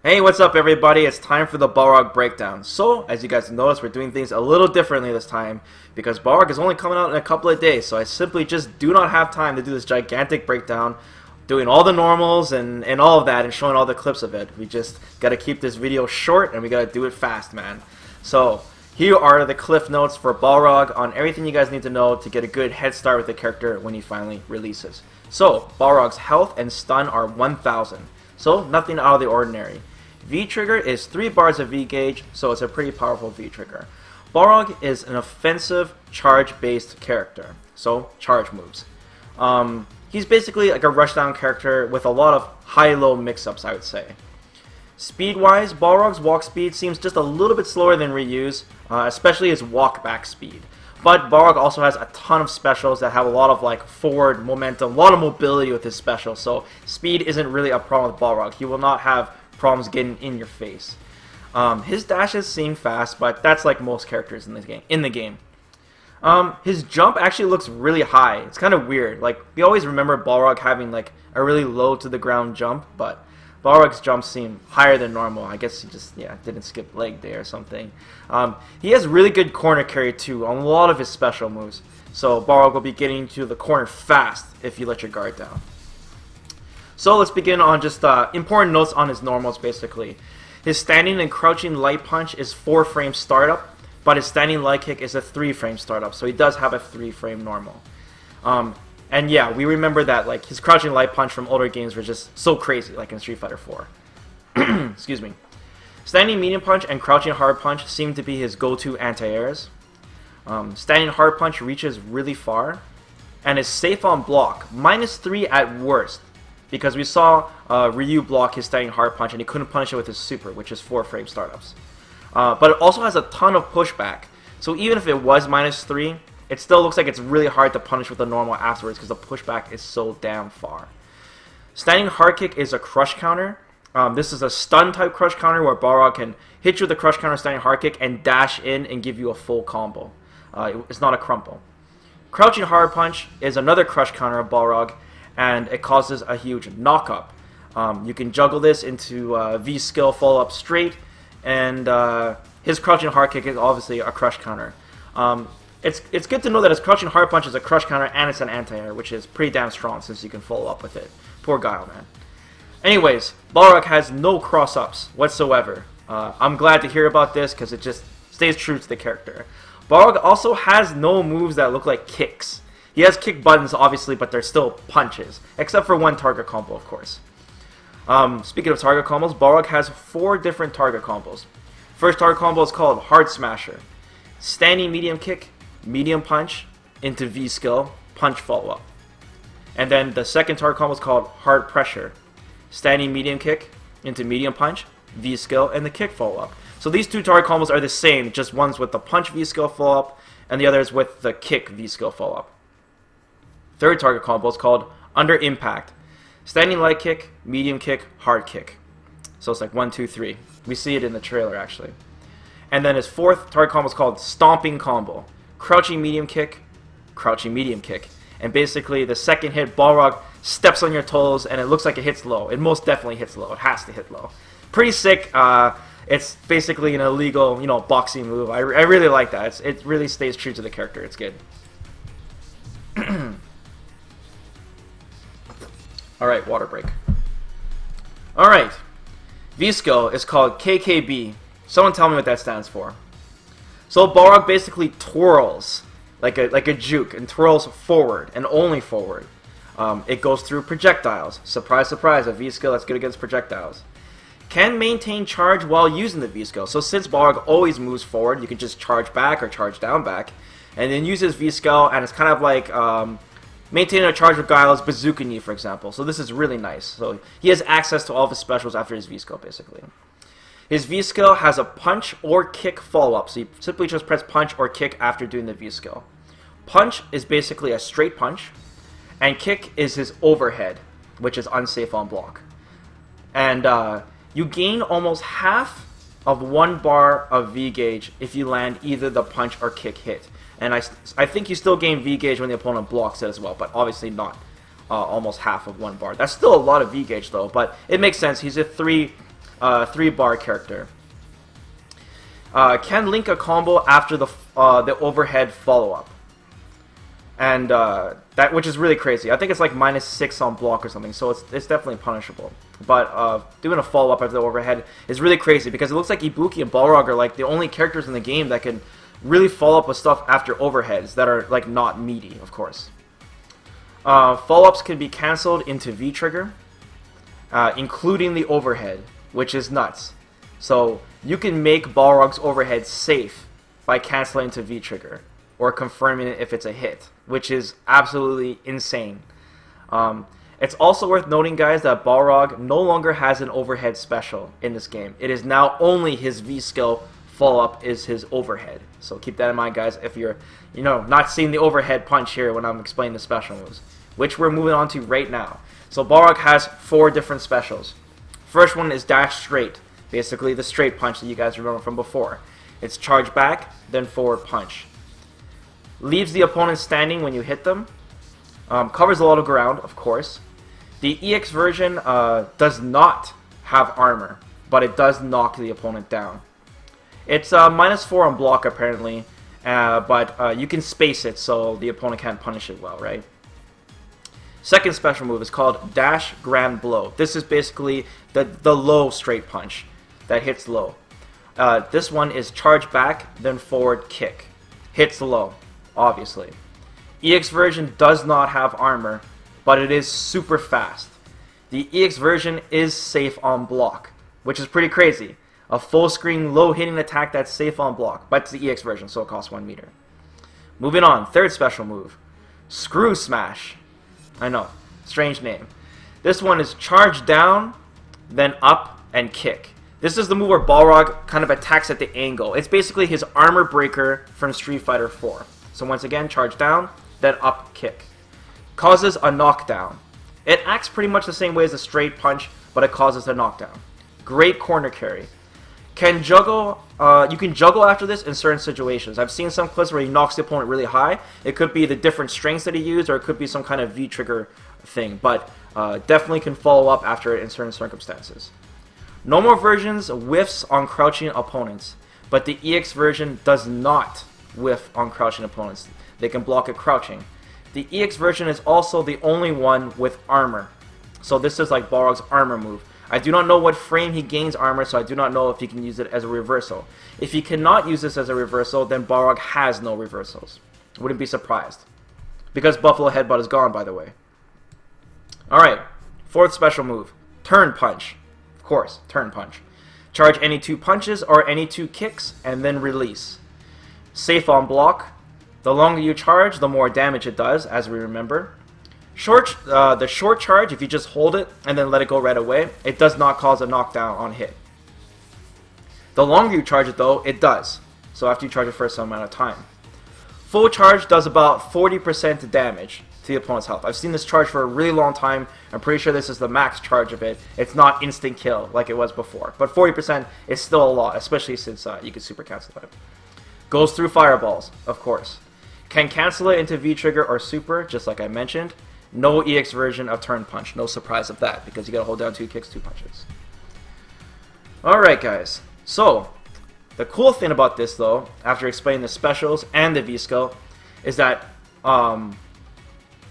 Hey, what's up everybody? It's time for the Balrog breakdown. So, as you guys noticed, we're doing things a little differently this time because Balrog is only coming out in a couple of days, so I simply just do not have time to do this gigantic breakdown, doing all the normals and all of that and showing all the clips of it. We just gotta keep this video short and we gotta do it fast, man. So, here are the cliff notes for Balrog on everything you guys need to know to get a good head start with the character when he finally releases. So, Balrog's health and stun are 1000. So, nothing out of the ordinary. Vtrigger is 3 bars of V-gauge, so it's a pretty powerful V-trigger. Balrog is an offensive, charge-based character, so charge moves. He's basically like a rushdown character with a lot of high-low mix-ups, I would say. Speed-wise, Balrog's walk speed seems just a little bit slower than Ryu's, especially his walk-back speed. But Balrog also has a ton of specials that have a lot of like forward momentum, a lot of mobility with his specials, so speed isn't really a problem with Balrog. He will not have problems getting in your face. His dashes seem fast, but that's like most characters in the game. His jump actually looks really high. It's kind of weird. Like, we always remember Balrog having like a really low to the ground jump, but Balrog's jumps seem higher than normal. I guess he just didn't skip leg day or something. He has really good corner carry too on a lot of his special moves. So Balrog will be getting to the corner fast if you let your guard down. So let's begin on just important notes on his normals, basically. His standing and crouching light punch is 4-frame startup, but his standing light kick is a 3-frame startup, so he does have a 3-frame normal. And yeah, we remember that like his crouching light punch from older games were just so crazy, like in Street Fighter 4. Excuse me. Standing medium punch and crouching hard punch seem to be his go-to anti-airs. Standing hard punch reaches really far, and is safe on block, -3 at worst. Because we saw Ryu block his standing hard punch and he couldn't punish it with his super, which is 4-frame startups. But it also has a ton of pushback. So even if it was -3, it still looks like it's really hard to punish with the normal afterwards because the pushback is so damn far. Standing hard kick is a crush counter. This is a stun type crush counter where Balrog can hit you with the crush counter standing hard kick and dash in and give you a full combo. It's not a crumple. Crouching hard punch is another crush counter of Balrog, and it causes a huge knock-up. You can juggle this into V-skill follow-up straight, and his crouching hard kick is obviously a crush counter. It's good to know that his crouching hard punch is a crush counter and it's an anti-air, which is pretty damn strong since you can follow up with it. Poor Guile, man. Anyways, Balrog has no cross-ups whatsoever. I'm glad to hear about this because it just stays true to the character. Balrog also has no moves that look like kicks. He has kick buttons, obviously, but they're still punches, except for one target combo, of course. Speaking of target combos, Balrog has 4 different target combos. First target combo is called Hard Smasher. Standing medium kick, medium punch, into V-skill, punch follow-up. And then the second target combo is called Hard Pressure. Standing medium kick, into medium punch, V-skill, and the kick follow-up. So these 2 target combos are the same, just one's with the punch V-skill follow-up, and the other is with the kick V-skill follow-up. Third target combo is called Under Impact. Standing light kick, medium kick, hard kick. So it's like 1, 2, 3. We see it in the trailer actually. And then his fourth target combo is called Stomping Combo. Crouching medium kick, crouching medium kick. And basically the second hit, Balrog steps on your toes and it looks like it hits low. It most definitely hits low. It has to hit low. Pretty sick. It's basically an illegal, boxing move. I really like that. It really stays true to the character. It's good. Alright, water break. Alright. V-skill is called KKB. Someone tell me what that stands for. So Balrog basically twirls like a juke and twirls forward and only forward. It goes through projectiles. Surprise, surprise, a V-skill that's good against projectiles. Can maintain charge while using the V-skill. So since Balrog always moves forward, you can just charge back or charge down back. And then use his V-skill, and it's kind of like maintaining a charge with Guile's Bazooka Knee, for example. So this is really nice. So he has access to all of his specials after his V-skill, basically. His V-skill has a punch or kick follow-up. So you simply just press punch or kick after doing the V-skill. Punch is basically a straight punch. And kick is his overhead, which is unsafe on block. And you gain almost half of 1 bar of V-gauge if you land either the punch or kick hit. And I think you still gain V-gauge when the opponent blocks it as well, but obviously not almost half of 1 bar. That's still a lot of V-gauge though, but it makes sense. He's a 3 3-bar character. Can link a combo after the overhead follow-up. And that, which is really crazy. I think it's like -6 on block or something, so it's definitely punishable. But doing a follow-up after the overhead is really crazy because it looks like Ibuki and Balrog are like the only characters in the game that can really follow up with stuff after overheads that are like not meaty, of course. Follow-ups can be cancelled into Vtrigger, including the overhead, which is nuts. So you can make Balrog's overhead safe by canceling to Vtrigger or confirming it if it's a hit, which is absolutely insane. It's also worth noting, guys, that Balrog no longer has an overhead special in this game. It is now only his V-skill follow-up is his overhead. So keep that in mind, guys, if you're, not seeing the overhead punch here when I'm explaining the special moves, which we're moving on to right now. So Balrog has 4 different specials. First one is dash straight, basically the straight punch that you guys remember from before. It's charge back, then forward punch. Leaves the opponent standing when you hit them. Covers a lot of ground, of course. The EX version does not have armor, but it does knock the opponent down. It's -4 on block apparently, but you can space it so the opponent can't punish it well, right? Second special move is called Dash Grand Blow. This is basically the low straight punch that hits low. This one is charge back, then forward kick. Hits low, obviously. EX version does not have armor, but it is super fast. The EX version is safe on block, which is pretty crazy. A full screen low hitting attack that's safe on block, but it's the EX version, so it costs 1 meter. Moving on, third special move, Screw Smash. I know, strange name. This one is charge down, then up and kick. This is the move where Balrog kind of attacks at the angle. It's basically his armor breaker from Street Fighter 4. So once again, charge down, then up kick. Causes a knockdown. It acts pretty much the same way as a straight punch, but it causes a knockdown. Great corner carry. Can juggle. You can juggle after this in certain situations. I've seen some clips where he knocks the opponent really high. It could be the different strengths that he used, or it could be some kind of V-trigger thing, but definitely can follow up after it in certain circumstances. Normal versions whiffs on crouching opponents, but the EX version does not whiff on crouching opponents. They can block it crouching. The EX version is also the only one with armor. So this is like Balrog's armor move. I do not know what frame he gains armor, so I do not know if he can use it as a reversal. If he cannot use this as a reversal, then Balrog has no reversals. Wouldn't be surprised. Because Buffalo Headbutt is gone, by the way. Alright, fourth special move. Turn Punch. Of course, Turn Punch. Charge any 2 punches or any 2 kicks, and then release. Safe on block. The longer you charge, the more damage it does, as we remember. The short charge, if you just hold it and then let it go right away, it does not cause a knockdown on hit. The longer you charge it though, it does. So after you charge it for some amount of time. Full charge does about 40% damage to the opponent's health. I've seen this charge for a really long time. I'm pretty sure this is the max charge of it. It's not instant kill like it was before. But 40% is still a lot, especially since you can super cancel it. Goes through fireballs, of course. Can cancel it into V-Trigger or Super, just like I mentioned. No EX version of Turn Punch. No surprise of that, because you gotta hold down 2 kicks, 2 punches. Alright, guys. So, the cool thing about this, though, after explaining the specials and the V-Skill, is that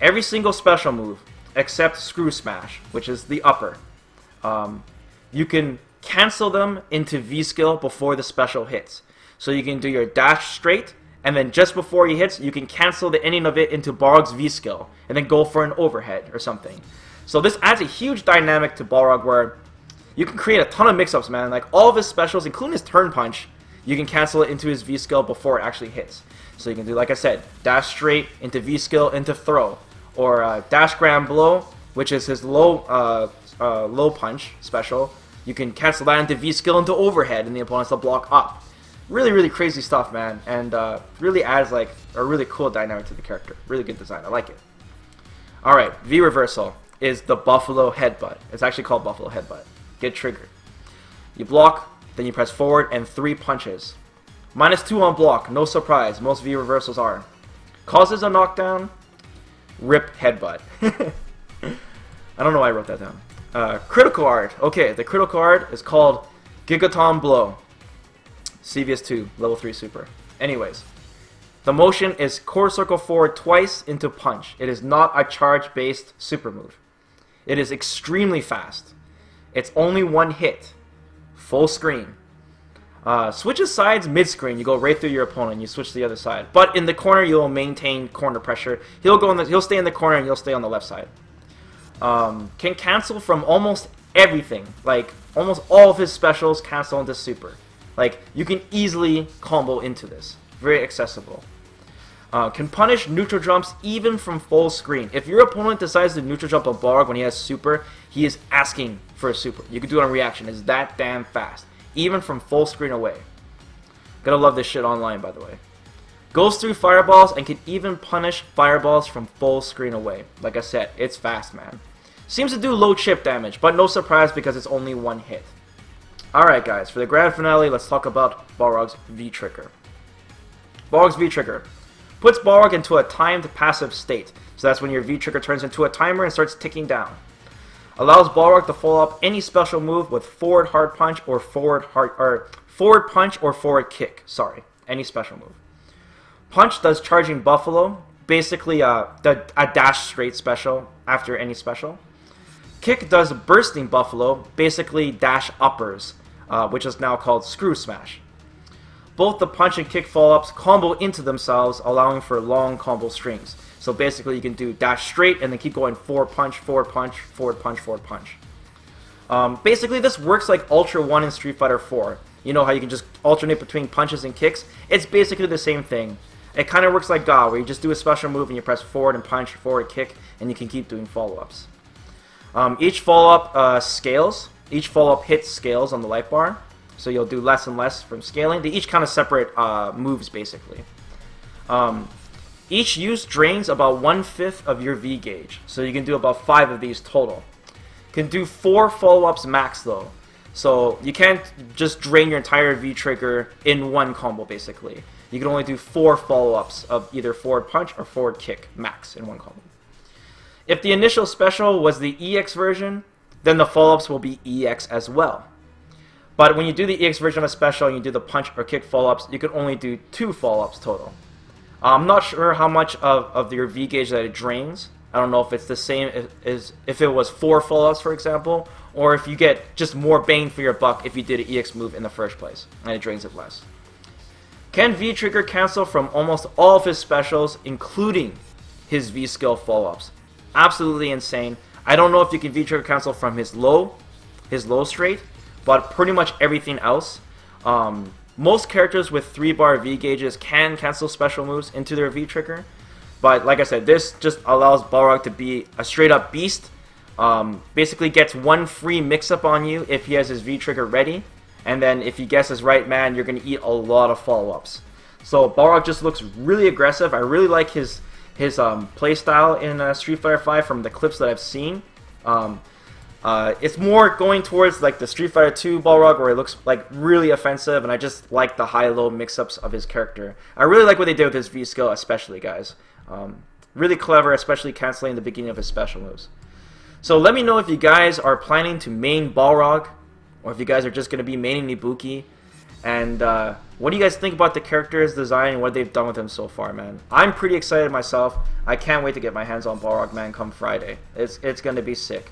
every single special move, except Screw Smash, which is the upper, you can cancel them into V-Skill before the special hits. So you can do your dash straight, and then just before he hits, you can cancel the ending of it into Balrog's V-Skill, and then go for an overhead or something. So this adds a huge dynamic to Balrog where you can create a ton of mix-ups, man. Like all of his specials, including his Turn Punch, you can cancel it into his V-Skill before it actually hits. So you can do, like I said, dash straight into V-Skill into throw, or dash Grand Blow, which is his low punch special. You can cancel that into V-Skill into overhead, and the opponent's to block up. Really, really crazy stuff, man, and really adds like a really cool dynamic to the character. Really good design. I like it. All right, V reversal is the Buffalo Headbutt. It's actually called Buffalo Headbutt. Get triggered. You block, then you press forward, and 3 punches. -2 on block. No surprise. Most V reversals are. Causes a knockdown. Rip Headbutt. I don't know why I wrote that down. Critical art. Okay, the critical art is called Gigaton Blow. CVS2, level 3 super. Anyways, the motion is core circle forward twice into punch. It is not a charge-based super move. It is extremely fast. It's only one hit. Full screen. Switches sides mid-screen. You go right through your opponent. You switch to the other side. But in the corner, you'll maintain corner pressure. He'll stay in the corner and you'll stay on the left side. Can cancel from almost everything. Like, almost all of his specials cancel into super. Like, you can easily combo into this. Very accessible. Can punish neutral jumps even from full screen. If your opponent decides to neutral jump a Balrog when he has super, he is asking for a super. You can do it on reaction. It's that damn fast. Even from full screen away. Gotta love this shit online, by the way. Goes through fireballs and can even punish fireballs from full screen away. Like I said, it's fast, man. Seems to do low chip damage, but no surprise because it's only one hit. Alright guys, for the grand finale, let's talk about Balrog's Vtrigger. Balrog's Vtrigger puts Balrog into a timed passive state. So that's when your Vtrigger turns into a timer and starts ticking down. Allows Balrog to follow up any special move with forward hard punch or forward punch or forward kick. Sorry, any special move. Punch does charging buffalo, basically a dash straight special after any special. Kick does bursting buffalo, basically dash uppers, which is now called screw smash. Both the punch and kick follow-ups combo into themselves, allowing for long combo strings. So basically you can do dash straight and then keep going forward punch, forward punch, forward punch, forward punch. Basically this works like Ultra 1 in Street Fighter 4. You know how you can just alternate between punches and kicks? It's basically the same thing. It kind of works like Ga, where you just do a special move and you press forward and punch, forward kick, and you can keep doing follow-ups. Each follow-up scales. Each follow-up hits scales on the light bar. So you'll do less and less from scaling. They each kind of separate moves, basically. Each use drains about 1/5 of your V gauge. So you can do about 5 of these total. Can do 4 follow-ups max, though. So you can't just drain your entire Vtrigger in one combo, basically. You can only do 4 follow-ups of either forward punch or forward kick max in one combo. If the initial special was the EX version, then the follow-ups will be EX as well. But when you do the EX version of a special and you do the punch or kick follow-ups, you can only do 2 follow-ups total. I'm not sure how much of your V gauge that it drains. I don't know if it's the same as if it was 4 follow-ups, for example, or if you get just more bang for your buck if you did an EX move in the first place, and it drains it less. Can Vtrigger cancel from almost all of his specials, including his V-skill follow-ups? Absolutely insane. I don't know if you can Vtrigger cancel from his low straight, but pretty much everything else. Most characters with 3-bar V gauges can cancel special moves into their Vtrigger, but like I said, this just allows Balrog to be a straight-up beast. Basically gets 1 free mix-up on you if he has his Vtrigger ready, and then if he guesses right, man, you're going to eat a lot of follow-ups. So Balrog just looks really aggressive. I really like his playstyle in Street Fighter V from the clips that I've seen. It's more going towards like the Street Fighter 2 Balrog, where it looks like really offensive, and I just like the high-low mix-ups of his character. I really like what they did with his V-skill, especially, guys. Really clever, especially canceling the beginning of his special moves. So let me know if you guys are planning to main Balrog, or if you guys are just going to be maining Ibuki. And what do you guys think about the character's design and what they've done with him so far, man? I'm pretty excited myself. I can't wait to get my hands on Balrog, man, come Friday. It's going to be sick.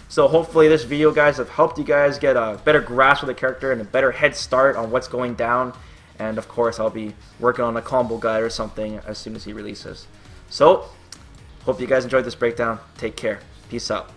So hopefully this video, guys, have helped you guys get a better grasp of the character and a better head start on what's going down. And of course, I'll be working on a combo guide or something as soon as he releases. So, hope you guys enjoyed this breakdown. Take care. Peace out.